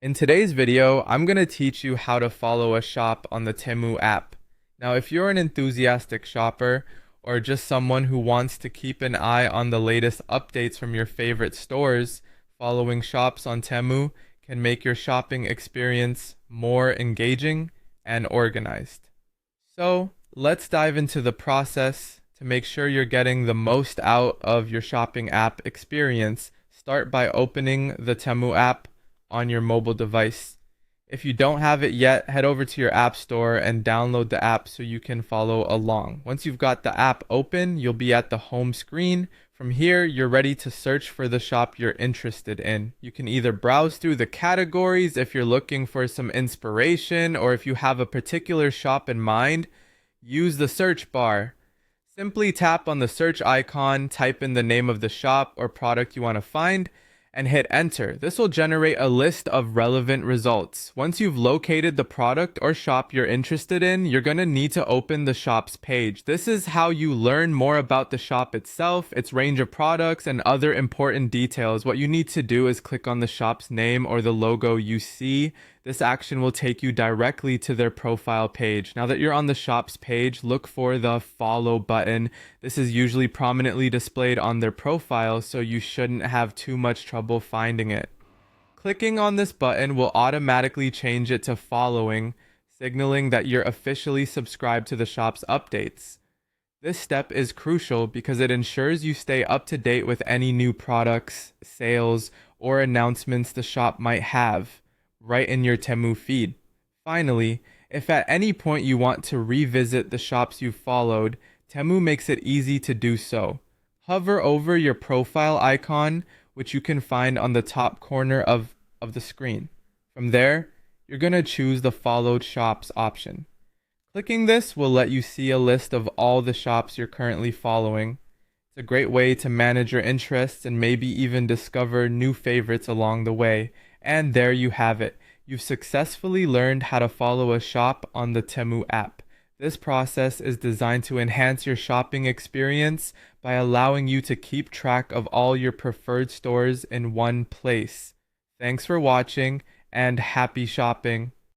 In today's video, I'm going to teach you how to follow a shop on the Temu app. Now, if you're an enthusiastic shopper or just someone who wants to keep an eye on the latest updates from your favorite stores, following shops on Temu can make your shopping experience more engaging and organized. So, let's dive into the process to make sure you're getting the most out of your shopping app experience. Start by opening the Temu app on your mobile device. If you don't have it yet, head over to your app store and download the app so you can follow along. Once you've got the app open, you'll be at the home screen. From here, you're ready to search for the shop you're interested in. You can either browse through the categories if you're looking for some inspiration, or if you have a particular shop in mind, use the search bar. Simply tap on the search icon, type in the name of the shop or product you want to find, and hit enter. This will generate a list of relevant results. Once you've located the product or shop you're interested in, you're going to need to open the shop's page. This is how you learn more about the shop itself, its range of products, and other important details. What you need to do is click on the shop's name or the logo you see. This action will take you directly to their profile page. Now that you're on the shop's page, look for the follow button. This is usually prominently displayed on their profile, so you shouldn't have too much trouble finding it. Clicking on this button will automatically change it to following, signaling that you're officially subscribed to the shop's updates. This step is crucial because it ensures you stay up to date with any new products, sales, or announcements the shop might have right in your Temu feed. Finally, if at any point you want to revisit the shops you followed, Temu makes it easy to do so. Hover over your profile icon, which you can find on the top corner of the screen. From there, you're going to choose the followed shops option. Clicking this will let you see a list of all the shops you're currently following. It's a great way to manage your interests and maybe even discover new favorites along the way. And there you have it. You've successfully learned how to follow a shop on the Temu app. This process is designed to enhance your shopping experience by allowing you to keep track of all your preferred stores in one place. Thanks for watching and happy shopping.